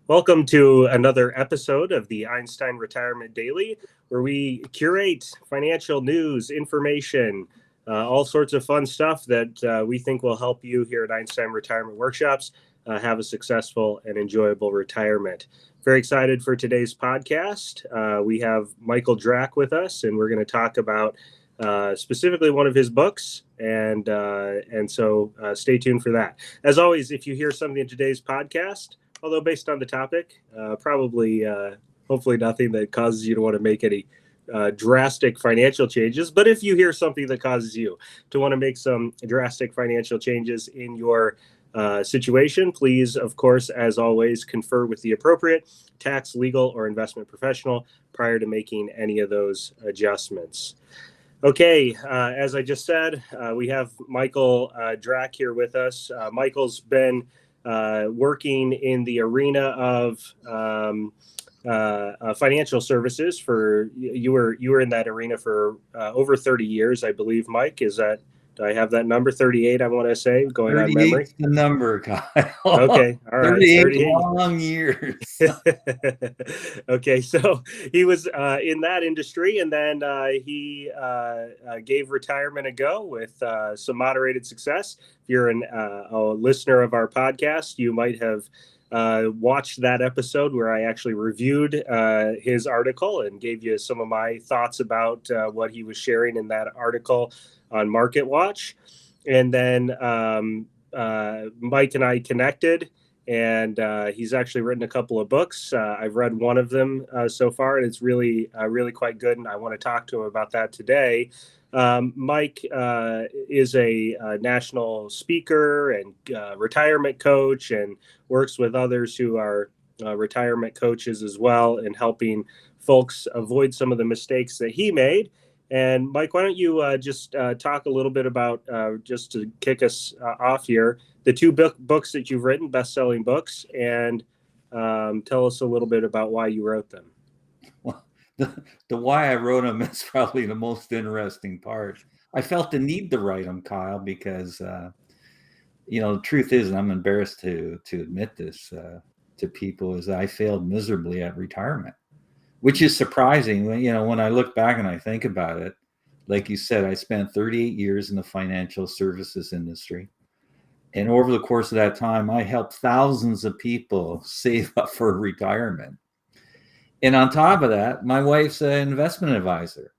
Welcome to another episode of the Einstein Retirement Daily, where we curate financial news, information, all sorts of fun stuff that we think will help you here at Einstein Retirement Workshops have a successful and enjoyable retirement. Very excited for today's podcast. We have Michael Drak with us, and we're going to talk about specifically one of his books, and so stay tuned for that. As always, if you hear something in today's podcast, although based on the topic, hopefully nothing that causes you to want to make any drastic financial changes. But if you hear something that causes you to want to make some drastic financial changes in your situation, please, of course, as always, confer with the appropriate tax, legal, or investment professional prior to making any of those adjustments. Okay, as I just said, we have Michael Drak here with us. Michael's been working in the arena of financial services for you were in that arena for over 30 years, I believe. Mike, do I have that number? 38, I want to say, going on memory. The number, Kyle. Okay, all right, 38 long years. Okay, so he was in that industry, and then he gave retirement a go with some moderated success. If you're a listener of our podcast, you might have watched that episode where I actually reviewed his article and gave you some of my thoughts about what he was sharing in that article on Market Watch. And then Mike and I connected, and he's actually written a couple of books. I've read one of them so far, and it's really quite good, and I want to talk to him about that today. Mike is a national speaker and retirement coach, and works with others who are retirement coaches as well, and helping folks avoid some of the mistakes that he made. And Mike, why don't you just talk a little bit about, just to kick us off here, the two books that you've written, best-selling books, and tell us a little bit about why you wrote them. Well, the why I wrote them is probably the most interesting part. I felt the need to write them, Kyle, because the truth is, and I'm embarrassed to admit this to people, is that I failed miserably at retirement. Which is surprising when I look back and I think about it. Like you said, I spent 38 years in the financial services industry. And over the course of that time, I helped thousands of people save up for retirement. And on top of that, my wife's an investment advisor.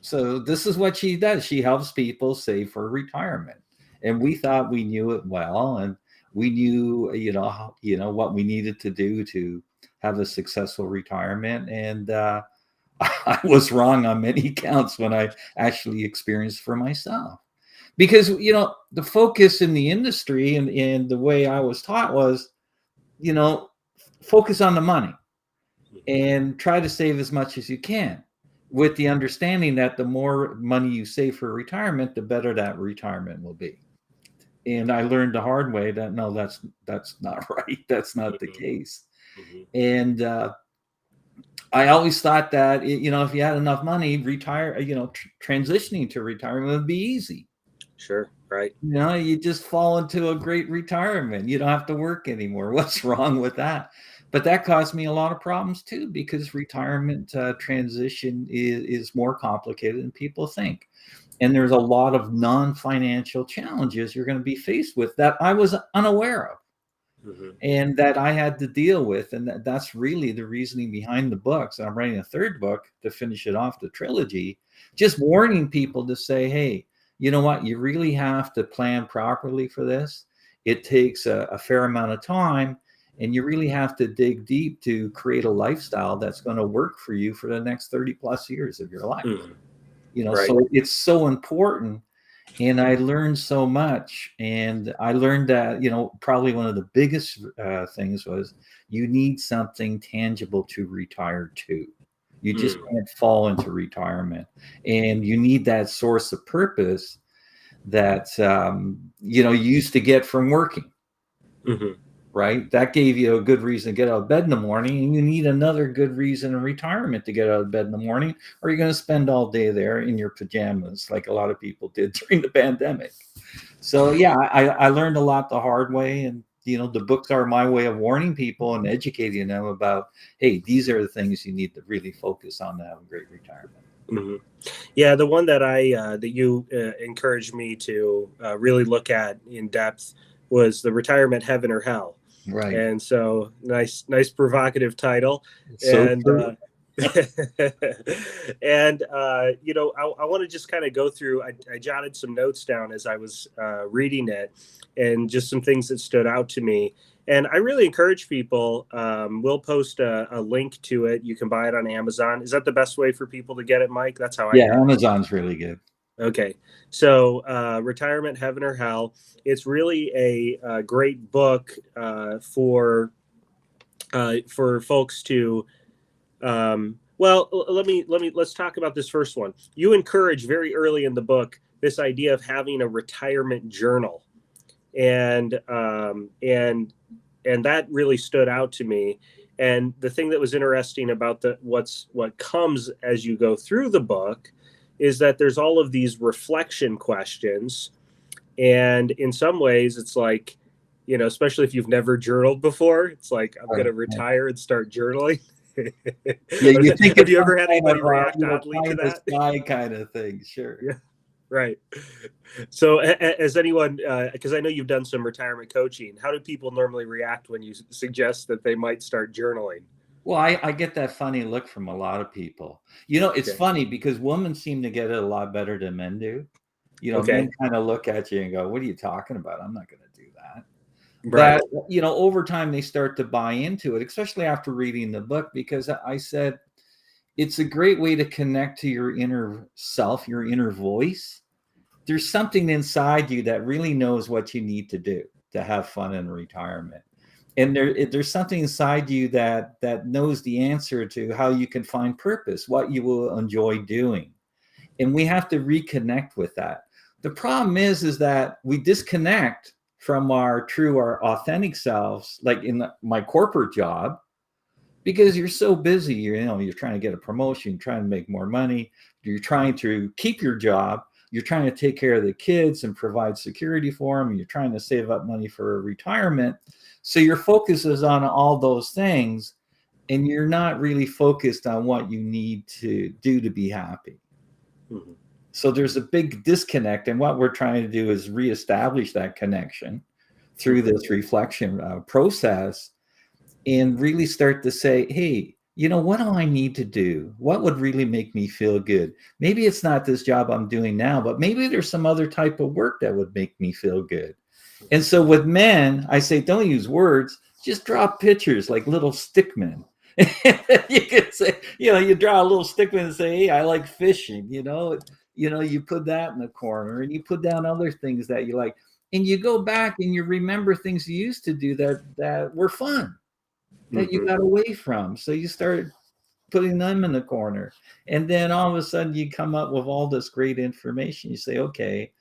So this is what she does. She helps people save for retirement. And we thought we knew it well. And we knew, what we needed to do to have a successful retirement. And I was wrong on many counts when I actually experienced for myself. Because, the focus in the industry and the way I was taught was, focus on the money and try to save as much as you can, with the understanding that the more money you save for retirement, the better that retirement will be. And I learned the hard way that, no, that's not right. That's not the case. And I always thought that, if you had enough money, transitioning to retirement would be easy. Sure, right. You just fall into a great retirement. You don't have to work anymore. What's wrong with that? But that caused me a lot of problems too, because retirement transition is more complicated than people think. And there's a lot of non-financial challenges you're going to be faced with that I was unaware of. And that I had to deal with. And that's really the reasoning behind the books. I'm writing a third book to finish it off, the trilogy, just warning people to say, hey, you know what? You really have to plan properly for this. It takes a fair amount of time, and you really have to dig deep to create a lifestyle that's going to work for you for the next 30 plus years of your life. Right. So it's so important. And I learned so much. And I learned that, probably one of the biggest things was you need something tangible to retire to. You just can't fall into retirement. And you need that source of purpose that, you used to get from working. Right? That gave you a good reason to get out of bed in the morning, and you need another good reason in retirement to get out of bed in the morning, or you're going to spend all day there in your pajamas like a lot of people did during the pandemic. So yeah, I learned a lot the hard way, and the books are my way of warning people and educating them about, hey, these are the things you need to really focus on to have a great retirement. Mm-hmm. Yeah, the one that that you encouraged me to really look at in depth was the Retirement Heaven or Hell. Right. And so nice provocative title. So And and I want to just kind of go through. I jotted some notes down as I was reading it, and just some things that stood out to me. And I really encourage people. We'll post a link to it. You can buy it on Amazon. Is that the best way for people to get it, Mike? That's how I get it. Amazon's really good. Okay, so Retirement Heaven or Hell. It's really a great book for folks to. Let's talk about this first one. You encourage very early in the book this idea of having a retirement journal, and that really stood out to me. And the thing that was interesting about what comes as you go through the book is that there's all of these reflection questions, and in some ways it's like, especially if you've never journaled before, it's like, I'm going to retire and start journaling. You think have you ever had anybody react oddly to that? Sky kind of thing? Sure. Yeah. Right. So as anyone, because I know you've done some retirement coaching, how do people normally react when you suggest that they might start journaling? Well, I get that funny look from a lot of people. It's funny because women seem to get it a lot better than men do. Men kind of look at you and go, what are you talking about? I'm not going to do that. Right. But, over time they start to buy into it, especially after reading the book, because I said it's a great way to connect to your inner self, your inner voice. There's something inside you that really knows what you need to do to have fun in retirement. And there's something inside you that knows the answer to how you can find purpose, what you will enjoy doing. And we have to reconnect with that. The problem is that we disconnect from our authentic selves, like in my corporate job, because you're so busy. You're trying to get a promotion, you're trying to make more money, you're trying to keep your job, you're trying to take care of the kids and provide security for them, and you're trying to save up money for retirement. So your focus is on all those things, and you're not really focused on what you need to do to be happy. Mm-hmm. So there's a big disconnect, and what we're trying to do is reestablish that connection through this reflection process, and really start to say, hey, what do I need to do? What would really make me feel good? Maybe it's not this job I'm doing now, but maybe there's some other type of work that would make me feel good. And so with men, I say, don't use words, just draw pictures like little stickmen. You could say, you draw a little stickman and say, hey, I like fishing, you put that in the corner, and you put down other things that you like, and you go back and you remember things you used to do that were fun, that you got away from. So you start putting them in the corner, and then all of a sudden you come up with all this great information. You say, okay,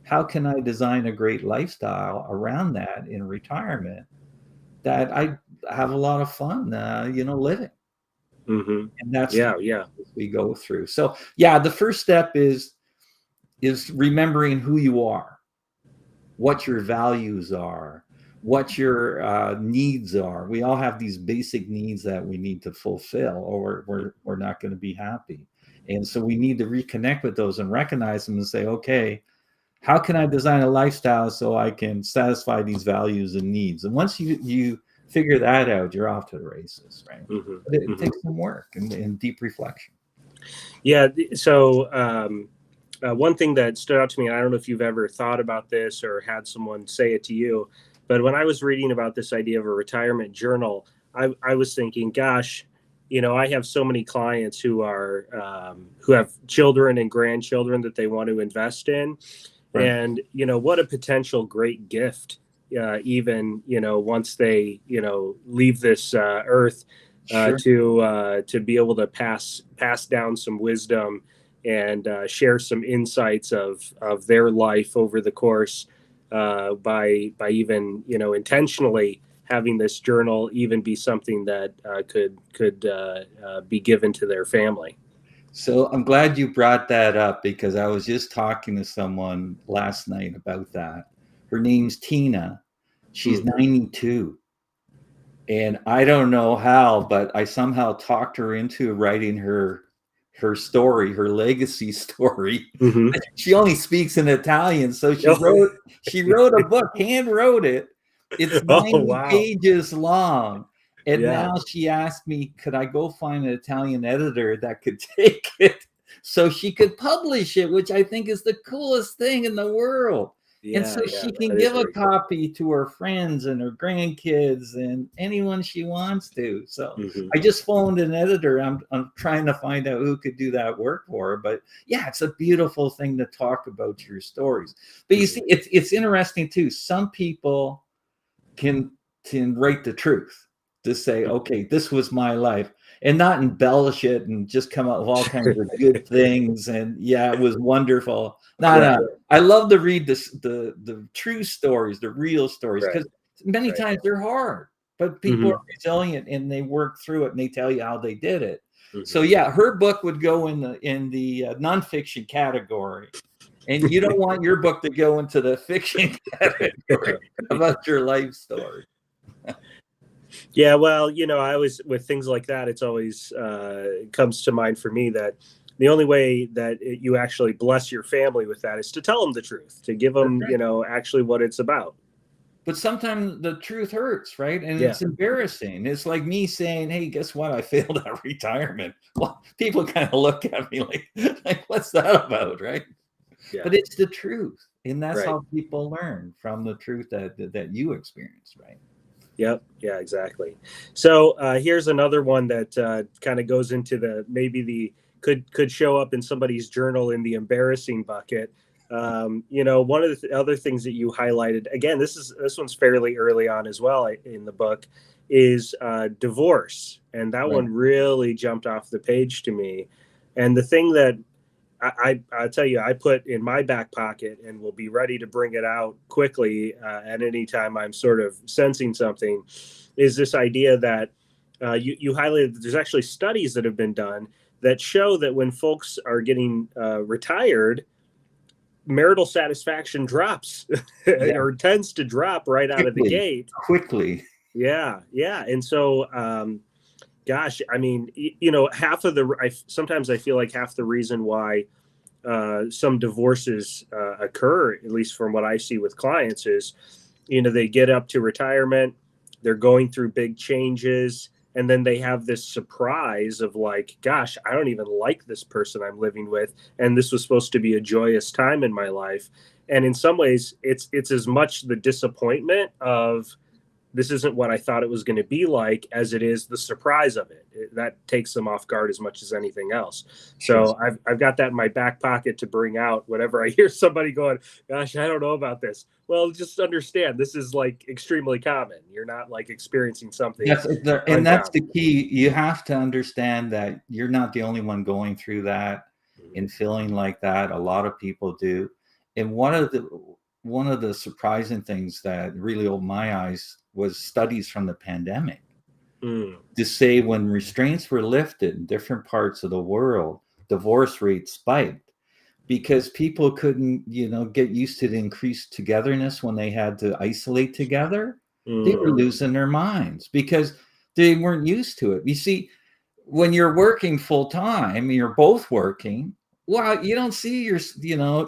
how can I design a great lifestyle around that in retirement that I have a lot of fun, living? Mm-hmm. And that's what we go through. So the first step is remembering who you are, what your values are, what your needs are. We all have these basic needs that we need to fulfill, or we're not going to be happy. And so we need to reconnect with those and recognize them and say, okay, how can I design a lifestyle so I can satisfy these values and needs? And once you figure that out, you're off to the races, right? Mm-hmm. But it takes some work and deep reflection. Yeah. So one thing that stood out to me, and I don't know if you've ever thought about this or had someone say it to you, but when I was reading about this idea of a retirement journal, I was thinking, gosh, I have so many clients who have children and grandchildren that they want to invest in. Right. And, what a potential great gift, even, once they, leave this earth, sure. To be able to pass down some wisdom and share some insights of their life over the course by even, intentionally having this journal even be something that could be given to their family. So I'm glad you brought that up, because I was just talking to someone last night about that. Her name's Tina, She's 92. And I don't know how, but I somehow talked her into writing her story, her legacy story. Mm-hmm. She only speaks in Italian, so she wrote a book, hand wrote it. It's Oh, 90 wow. pages long. And Yeah. now she asked me, could I go find an Italian editor that could take it so she could publish it, which I think is the coolest thing in the world. And so she can give a copy to her friends and her grandkids and anyone she wants to. So I just phoned an editor. I'm trying to find out who could do that work for her. But yeah, it's a beautiful thing to talk about your stories. But you see, it's interesting too. Some people can write the truth, to say, okay, this was my life, and not embellish it and just come up with all kinds of good things. And yeah, it was wonderful. No. I love to read the true stories, the real stories, because many times they're hard, but people are resilient and they work through it and they tell you how they did it. So yeah, her book would go in the nonfiction category. And you don't want your book to go into the fiction category about your life story. Yeah, well, I always, with things like that, it's always comes to mind for me that the only way that you actually bless your family with that is to tell them the truth, to give them, actually what it's about. But sometimes the truth hurts, right? And it's embarrassing. It's like me saying, hey, guess what? I failed at retirement. Well, people kind of look at me like what's that about, right? Yeah. But it's the truth. And that's how people learn, from the truth that you experience, right? Yep. Yeah, exactly. So here's another one that kind of goes into could show up in somebody's journal in the embarrassing bucket. One of the other things that you highlighted, again, this one's fairly early on as well in the book, is divorce. And that one really jumped off the page to me. And the thing that I'll tell you, I put in my back pocket and will be ready to bring it out quickly at any time I'm sort of sensing something, is this idea that you highlighted that there's actually studies that have been done that show that when folks are getting retired, marital satisfaction drops or tends to drop right out of the gate. Quickly. Yeah. And so, gosh, I mean, sometimes I feel like half the reason why some divorces occur, at least from what I see with clients, is, they get up to retirement, they're going through big changes, and then they have this surprise of like, gosh, I don't even like this person I'm living with, and this was supposed to be a joyous time in my life. And in some ways, it's as much the disappointment of, this isn't what I thought it was going to be like, as it is the surprise of it. That takes them off guard as much as anything else. So I've got that in my back pocket to bring out whenever I hear somebody going, gosh, I don't know about this. Well, just understand, this is like extremely common. You're not like experiencing something. And that's the key. You have to understand that you're not the only one going through that and feeling like that. A lot of people do. And one of the surprising things that really opened my eyes was studies from the pandemic to say when restraints were lifted in different parts of the world, divorce rates spiked because people couldn't, get used to the increased togetherness when they had to isolate together. They were losing their minds because they weren't used to it. You see, when you're working full time, you're both working. Well, you don't see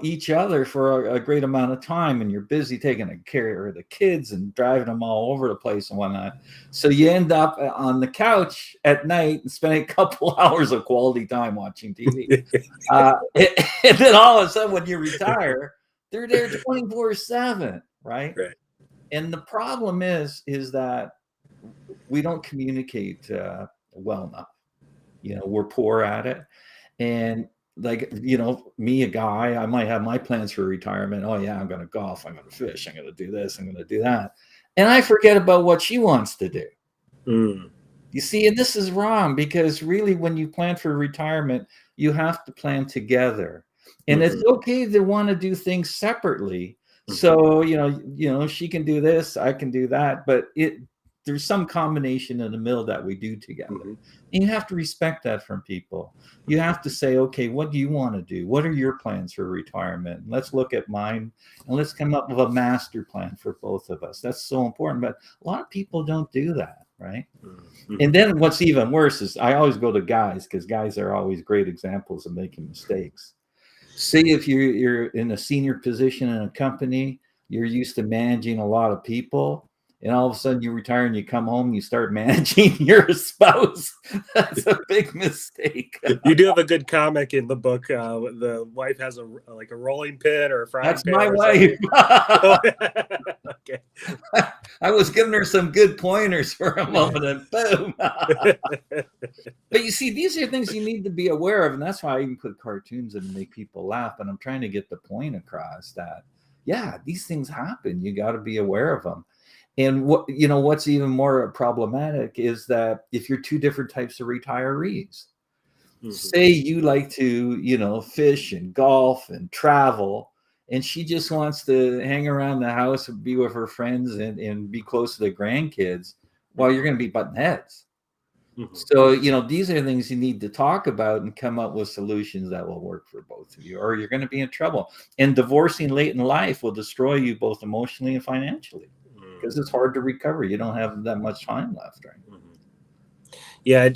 each other for a great amount of time, and you're busy taking care of the kids and driving them all over the place and whatnot. So you end up on the couch at night and spending a couple hours of quality time watching TV. And then all of a sudden, when you retire, they're there 24/7, right? And the problem is that we don't communicate well enough. We're poor at it, and like, me, a guy, I might have my plans for retirement. Oh yeah, I'm going to golf. I'm going to fish. I'm going to do this. I'm going to do that. And I forget about what she wants to do. You see, and this is wrong, because really when you plan for retirement, you have to plan together. And it's okay to want to do things separately. So, she can do this, I can do that, but there's some combination in the middle that we do together. Mm-hmm. And you have to respect that from people. You have to say, okay, what do you want to do? What are your plans for retirement? Let's look at mine and let's come up with a master plan for both of us. That's so important. But a lot of people don't do that, right? Mm-hmm. And then what's even worse is I always go to guys, because guys are always great examples of making mistakes. Say if you're in a senior position in a company, you're used to managing a lot of people, and all of a sudden you retire and you come home, you start managing your spouse. That's a big mistake. You do have a good comic in the book. The wife has a rolling pin or a frying That's pan. my wife. Okay. I was giving her some good pointers for a moment, and boom. But you see, these are things you need to be aware of, and that's why I even put cartoons in to make people laugh. And I'm trying to get the point across that, yeah, these things happen. You got to be aware of them. And what's even more problematic is that if you're two different types of retirees, say you like to, fish and golf and travel, and she just wants to hang around the house and be with her friends and be close to the grandkids, while you're going to be butting heads. So, these are things you need to talk about and come up with solutions that will work for both of you, or you're going to be in trouble. And divorcing late in life will destroy you both emotionally and financially, because it's hard to recover. You don't have that much time left, right? Yeah,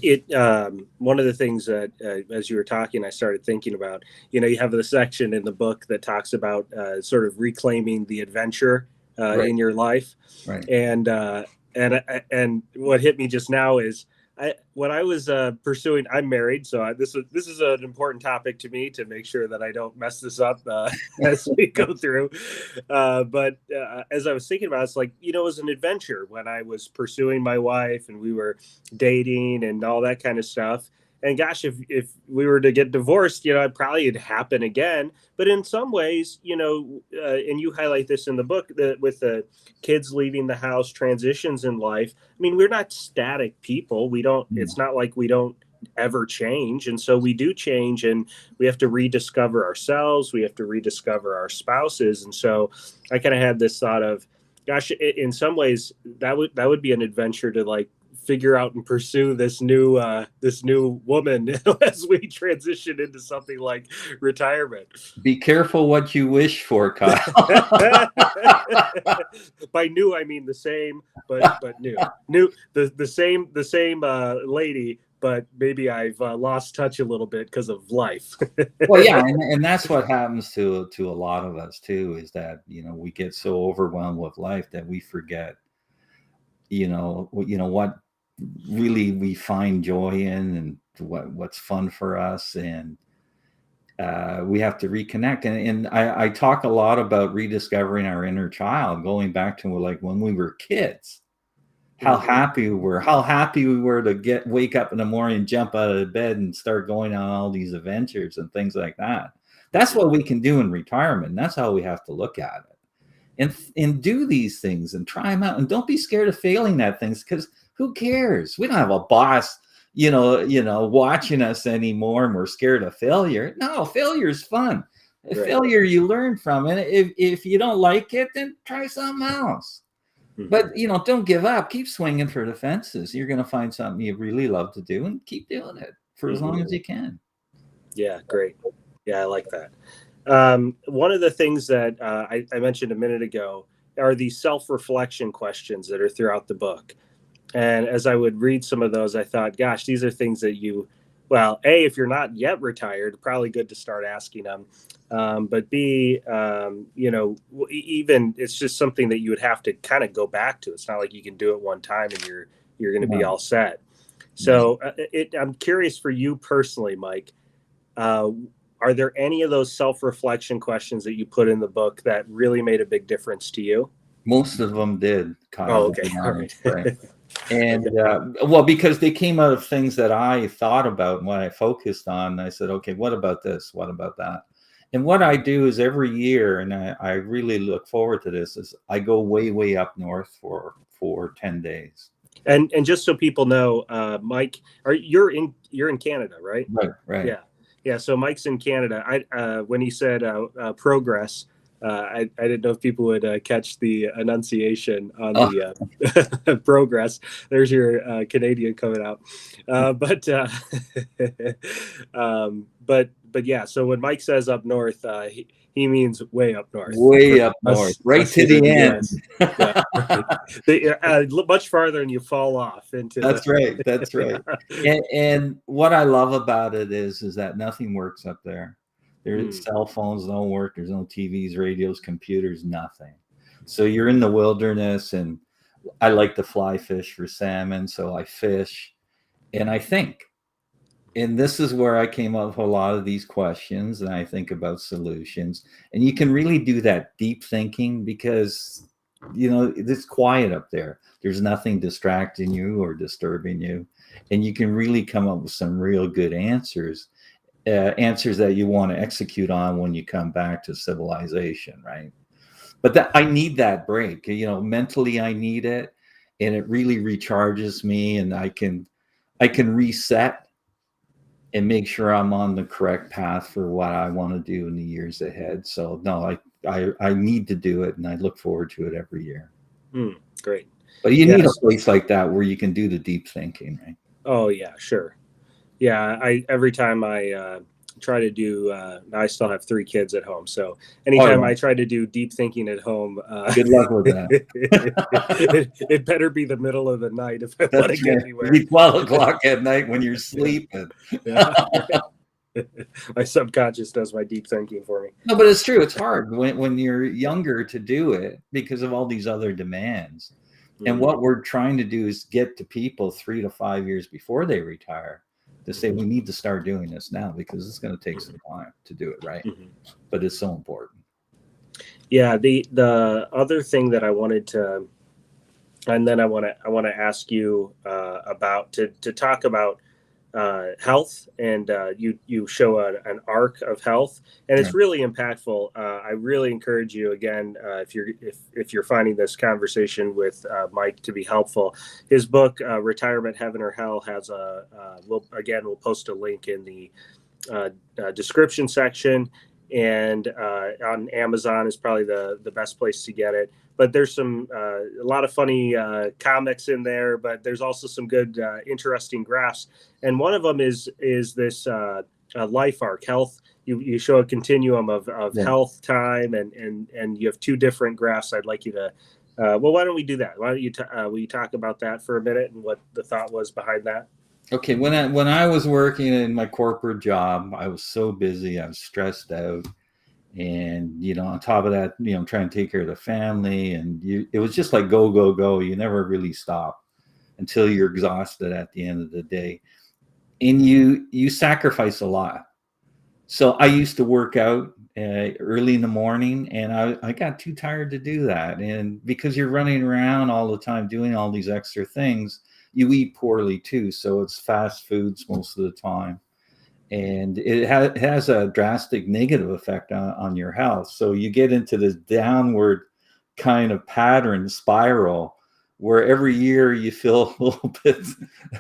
one of the things that as you were talking, I started thinking about, you have the section in the book that talks about sort of reclaiming the adventure in your life. Right. And what hit me just now is when I was pursuing, I'm married, so this is an important topic to me to make sure that I don't mess this up as we go through. But as I was thinking about it, it's like, it was an adventure when I was pursuing my wife and we were dating and all that kind of stuff. And gosh, if we were to get divorced, it probably would happen again. But in some ways, and you highlight this in the book, that with the kids leaving the house, transitions in life, I mean, we're not static people. We don't, it's not like we don't ever change. And so we do change, and we have to rediscover ourselves. We have to rediscover our spouses. And so I kind of had this thought of, gosh, in some ways that would be an adventure to figure out and pursue this new woman as we transition into something like retirement. Be careful what you wish for, Kyle. By new, I mean the same, but new, the same lady, but maybe I've lost touch a little bit because of life. Well, yeah, and that's what happens to a lot of us too, is that we get so overwhelmed with life that we forget what really we find joy in, and what's fun for us, and we have to reconnect. And I talk a lot about rediscovering our inner child, going back to when we were kids, how happy we were to wake up in the morning, jump out of bed and start going on all these adventures and things like that. That's what we can do in retirement. That's how we have to look at it, and do these things and try them out, and don't be scared of failing at things, because who cares? We don't have a boss, watching us anymore, and we're scared of failure. No, failure is fun. Right. Failure you learn from, and if you don't like it, then try something else. But don't give up. Keep swinging for the fences. You're going to find something you really love to do, and keep doing it for as long as you can. Yeah, great. Yeah, I like that. One of the things that I mentioned a minute ago are these self-reflection questions that are throughout the book. And as I would read some of those, I thought, gosh, these are things that if you're not yet retired, probably good to start asking them. But B, even it's just something that you would have to kind of go back to. It's not like you can do it one time and you're going to be all set. So I'm curious for you personally, Mike, are there any of those self-reflection questions that you put in the book that really made a big difference to you? Most of them did, Kyle. Oh, okay. All right. And because they came out of things that I thought about and what I focused on. I said, okay, what about this? What about that? And what I do is every year, and I really look forward to this, is I go way, way up north for 10 days. And just so people know, Mike, you're in Canada, right? Right. Yeah. So Mike's in Canada. When he said progress, I didn't know if people would catch the enunciation on Oh, the progress. There's your Canadian coming out. But yeah. So when Mike says up north, he means way up north. way For up north, right us to here in the the end. US. Yeah, much farther, and you fall off into That's the. right. That's right. And what I love about it is that nothing works up there. There's cell phones don't work. There's no TVs, radios, computers, nothing. So you're in the wilderness, and I like to fly fish for salmon, so I fish and I think. And this is where I came up with a lot of these questions, and I think about solutions. And you can really do that deep thinking because it's quiet up there. There's nothing distracting you or disturbing you, and you can really come up with some real good answers that you want to execute on when you come back to civilization, right? But I need that break. Mentally I need it, and it really recharges me, and I can reset and make sure I'm on the correct path for what I want to do in the years ahead. So no, I need to do it, and I look forward to it every year. Great. But you need a place like that where you can do the deep thinking, right? Oh yeah, sure. Yeah, every time I try to do, I still have 3 kids at home, so anytime I try to do deep thinking at home, good luck with that. it better be the middle of the night if I want to get anywhere. It'll be 12 o'clock at night when you're sleeping. Yeah. My subconscious does my deep thinking for me. No, but it's true. It's hard when you're younger to do it because of all these other demands. And what we're trying to do is get to people 3 to 5 years before they retire to say, we need to start doing this now because it's going to take some time to do it right. But it's so important. Yeah. The other thing that I wanted to, and then I want to ask you about to talk about health, and you show an arc of health, and it's really impactful. I really encourage you again, if you're finding this conversation with Mike to be helpful, his book Retirement Heaven or Hell has we'll post a link in the description section, and on Amazon is probably the best place to get it. But there's some a lot of funny comics in there, but there's also some good, interesting graphs. And one of them is this life arc, health. You show a continuum of health, time, and you have 2 different graphs. I'd like you to. Well, why don't we do that? Why don't you will you talk about that for a minute and what the thought was behind that? Okay, when I was working in my corporate job, I was so busy, I was stressed out. And, on top of that, trying to take care of the family, and it was just like go, go, go. You never really stop until you're exhausted at the end of the day. And you sacrifice a lot. So I used to work out early in the morning, and I got too tired to do that. And because you're running around all the time doing all these extra things, you eat poorly too. So it's fast foods most of the time. And it has a drastic negative effect on your health. So you get into this downward kind of pattern spiral where every year you feel a little bit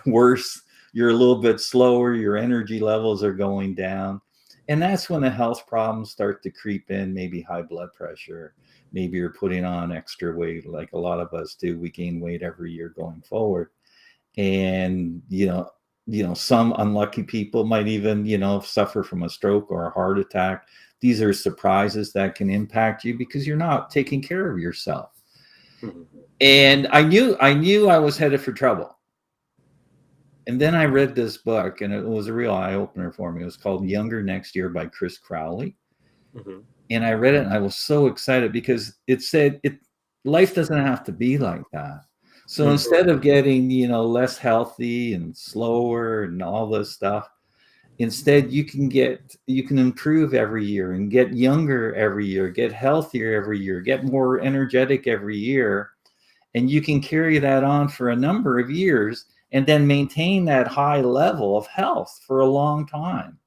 worse. You're a little bit slower. Your energy levels are going down. And that's when the health problems start to creep in, maybe high blood pressure. Maybe you're putting on extra weight like a lot of us do. We gain weight every year going forward. And, some unlucky people might even, suffer from a stroke or a heart attack. These are surprises that can impact you because you're not taking care of yourself. And I knew I was headed for trouble. And then I read this book, and it was a real eye-opener for me. It was called Younger Next Year by Chris Crowley. And I read it, and I was so excited because it said life doesn't have to be like that. So instead of getting, less healthy and slower and all this stuff, instead you can improve every year and get younger every year, get healthier every year, get more energetic every year. And you can carry that on for a number of years and then maintain that high level of health for a long time.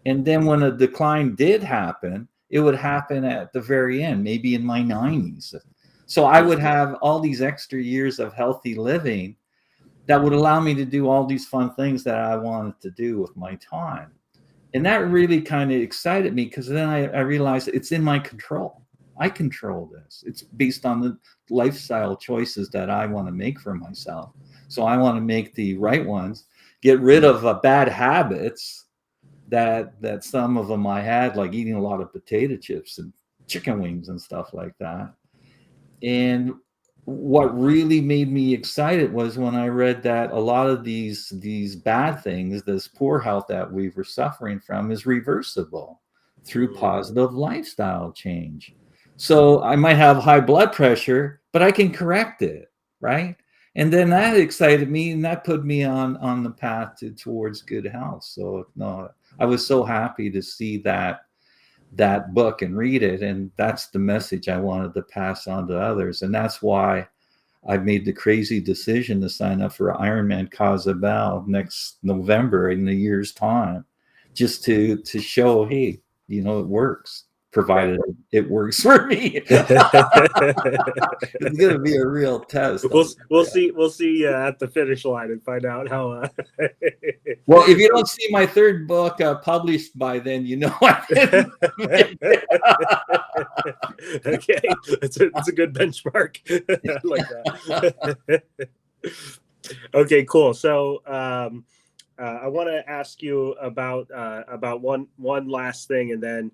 And then when a decline did happen, it would happen at the very end, maybe in my 90s. So I would have all these extra years of healthy living that would allow me to do all these fun things that I wanted to do with my time. And that really kind of excited me because then I realized it's in my control. I control this. It's based on the lifestyle choices that I want to make for myself. So I want to make the right ones, get rid of bad habits that some of them I had, like eating a lot of potato chips and chicken wings and stuff like that. And what really made me excited was when I read that a lot of these bad things, this poor health that we were suffering from, is reversible through positive lifestyle change. So I might have high blood pressure, but I can correct it, right? And then that excited me, and that put me on the path towards good health. So no, I was so happy to see that book and read it, and that's the message I wanted to pass on to others. And that's why I made the crazy decision to sign up for Ironman Cozumel next November in a year's time, just to show, hey, it works, provided it works for me. It's going to be a real test. We'll see at the finish line and find out how. Well, if you don't see my third book published by then, I didn't. Okay, it's a good benchmark. I like that. Okay, cool. So I want to ask you about one last thing, and then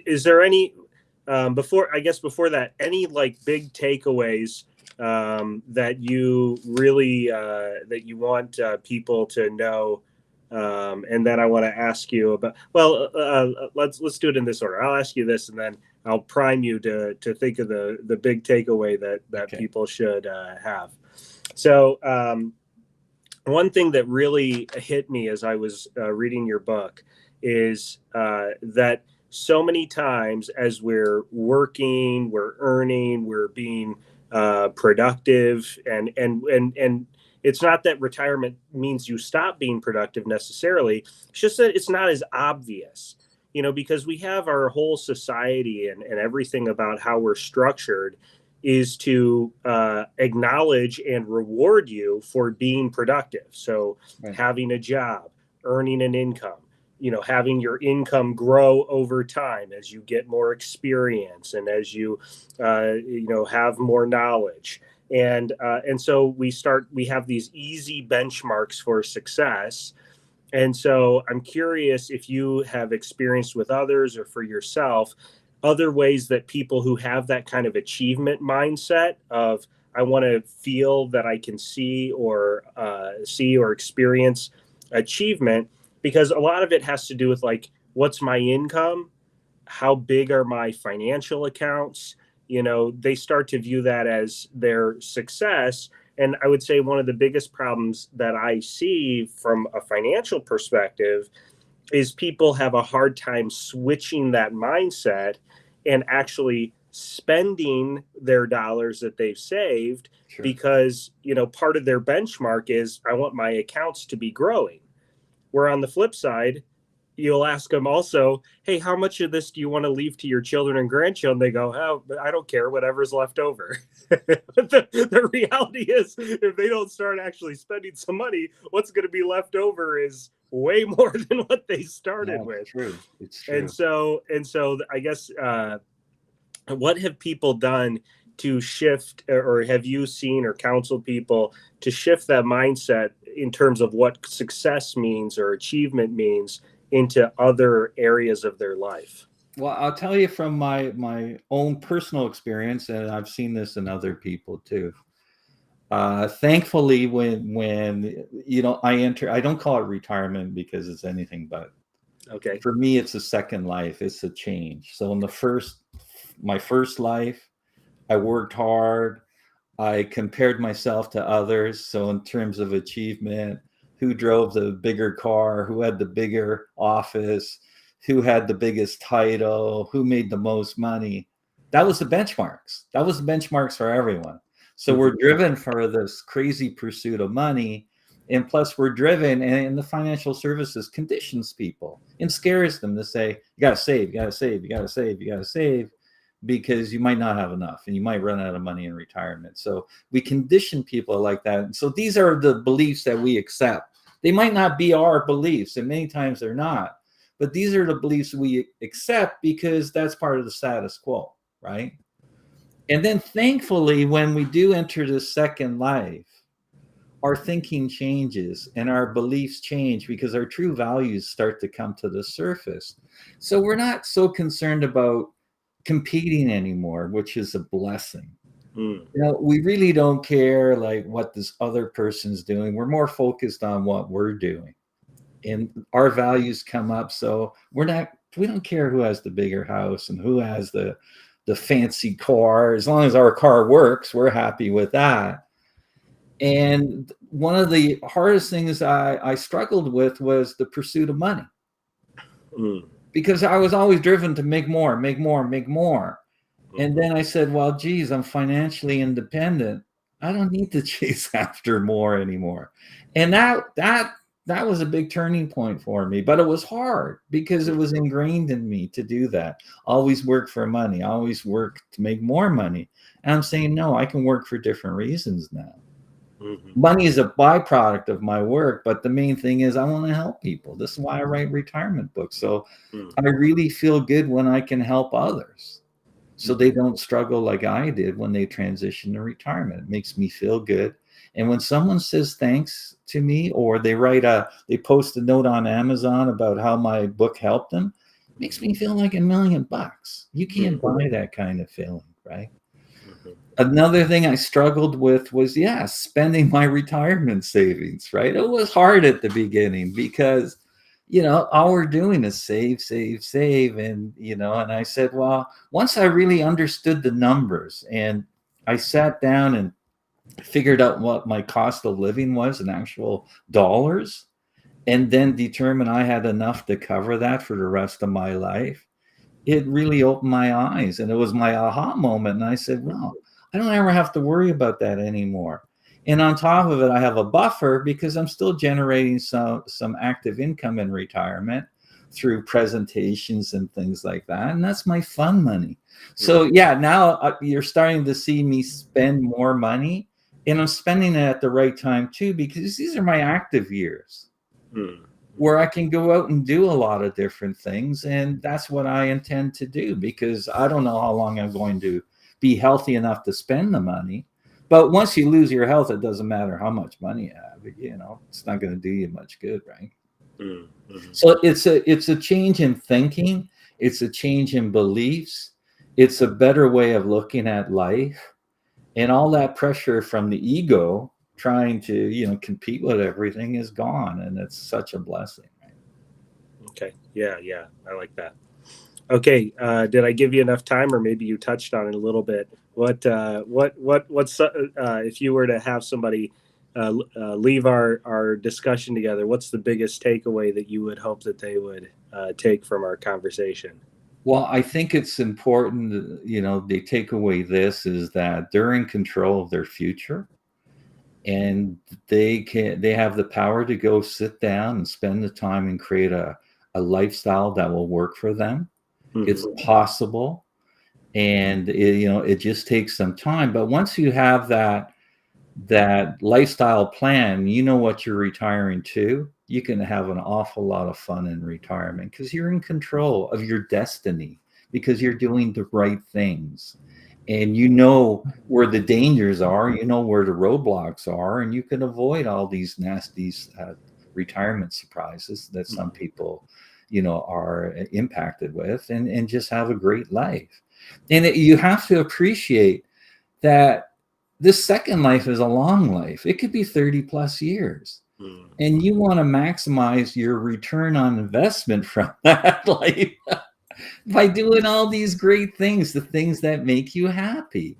is there any before that, any like big takeaways that you really that you want people to know, and then I want to ask you about. Well, let's do it in this order. I'll ask you this, and then I'll prime you to think of the big takeaway that Okay. people should have. So one thing that really hit me as I was reading your book is that so many times as we're working, we're earning, we're being productive, and it's not that retirement means you stop being productive necessarily. It's just that it's not as obvious, because we have our whole society and everything about how we're structured is to acknowledge and reward you for being productive. So Right. having a job, earning an income, having your income grow over time as you get more experience and as you, have more knowledge. And so we have these easy benchmarks for success. And so I'm curious if you have experienced with others or for yourself, other ways that people who have that kind of achievement mindset of, I want to feel that I can see or experience achievement, because a lot of it has to do with like, what's my income? How big are my financial accounts? They start to view that as their success. And I would say one of the biggest problems that I see from a financial perspective is people have a hard time switching that mindset and actually spending their dollars that they've saved. Sure. Because, part of their benchmark is, I want my accounts to be growing. Where on the flip side, you'll ask them also, hey, how much of this do you want to leave to your children and grandchildren? They go, oh, I don't care, whatever's left over. But the reality is, if they don't start actually spending some money, what's going to be left over is way more than what they started with. True. It's true. And so I guess what have people done to shift, or have you seen or counseled people to shift that mindset in terms of what success means or achievement means into other areas of their life? Well, I'll tell you from my own personal experience, and I've seen this in other people too. Thankfully, when I don't call it retirement because it's anything but. Okay. For me, it's a second life. It's a change. So in my first life, I worked hard. I compared myself to others. So in terms of achievement, who drove the bigger car, who had the bigger office, who had the biggest title, who made the most money. That was the benchmarks. That was the benchmarks for everyone. So we're driven for this crazy pursuit of money. And plus we're driven, and the financial services conditions people and scares them to say, you got to save, you got to save, you got to save, you got to save, because you might not have enough and you might run out of money in retirement. So we condition people like that. And so these are the beliefs that we accept. They might not be our beliefs, and many times they're not, but these are the beliefs we accept because that's part of the status quo, right? And then thankfully, when we do enter the second life, our thinking changes and our beliefs change because our true values start to come to the surface. So we're not so concerned about competing anymore, which is a blessing. Mm. You know, we really don't care like what this other person's doing. We're more focused on what we're doing, and our values come up. So we don't care who has the bigger house and who has the fancy car. As long as our car works, we're happy with that. And one of the hardest things I struggled with was the pursuit of money, because I was always driven to make more, make more, make more. And then I said, well, geez, I'm financially independent. I don't need to chase after more anymore. And that was a big turning point for me. But it was hard because it was ingrained in me to do that. Always work for money, always work to make more money. And I'm saying, no, I can work for different reasons now. Money is a byproduct of my work, but the main thing is I want to help people. This is why I write retirement books. So I really feel good when I can help others, so they don't struggle like I did when they transition to retirement. It makes me feel good. And when someone says thanks to me, or they post a note on Amazon about how my book helped them, it makes me feel like $1 million. You can't buy that kind of feeling, right? Another thing I struggled with was, spending my retirement savings, right? It was hard at the beginning because, all we're doing is save, save, save. And, and I said, well, once I really understood the numbers and I sat down and figured out what my cost of living was in actual dollars, and then determined I had enough to cover that for the rest of my life, it really opened my eyes. And it was my aha moment. And I said, well, I don't ever have to worry about that anymore. And on top of it, I have a buffer because I'm still generating some active income in retirement through presentations and things like that. And that's my fun money. So now you're starting to see me spend more money, and I'm spending it at the right time too, because these are my active years where I can go out and do a lot of different things. And that's what I intend to do, because I don't know how long I'm going to be healthy enough to spend the money. But once you lose your health, it doesn't matter how much money you have. It's not going to do you much good, right? So it's a change in thinking. It's a change in beliefs. It's a better way of looking at life. And all that pressure from the ego trying to, compete with everything is gone. And it's such a blessing. Right? Okay. Yeah. I like that. Okay. Did I give you enough time, or maybe you touched on it a little bit? What's if you were to have somebody leave our discussion together, what's the biggest takeaway that you would hope that they would take from our conversation? Well, I think it's important, they take away this is that they're in control of their future, and they have the power to go sit down and spend the time and create a lifestyle that will work for them. It's possible. And it just takes some time. But once you have that lifestyle plan, what you're retiring to, you can have an awful lot of fun in retirement because you're in control of your destiny, because you're doing the right things. And where the dangers are, where the roadblocks are, and you can avoid all these nasty retirement surprises that some people, are impacted with, and just have a great life. And you have to appreciate that this second life is a long life. It could be 30 plus years. And you want to maximize your return on investment from that life by doing all these great things, the things that make you happy.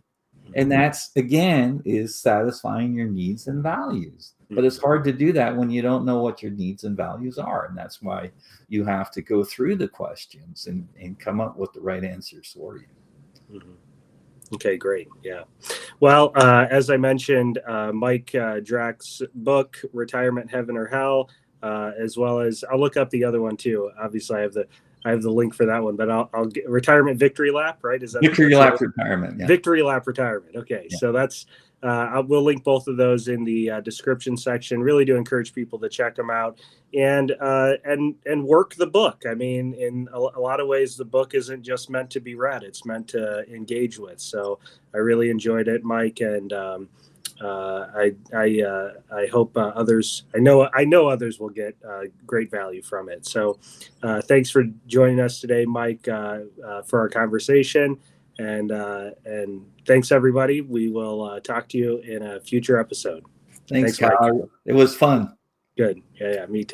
And that's, again, is satisfying your needs and values. But it's hard to do that when you don't know what your needs and values are. And that's why you have to go through the questions and come up with the right answers for you. Okay, great. Yeah. Well, as I mentioned, Mike Drak's book, Retirement Heaven or Hell, as well as I'll look up the other one too. Obviously, I have the link for that one, but I'll get Retirement Victory Lap, right? Is that Victory Lap Retirement? Yeah. Victory Lap Retirement. Okay, yeah. So that's we'll link both of those in the description section. Really do encourage people to check them out and work the book. I mean, in a lot of ways, the book isn't just meant to be read; it's meant to engage with. So I really enjoyed it, Mike, and I hope others. I know others will get great value from it. So thanks for joining us today, Mike, for our conversation. And thanks, everybody. We will talk to you in a future episode. Thanks, Kyle. It was fun. Good. Yeah, me too.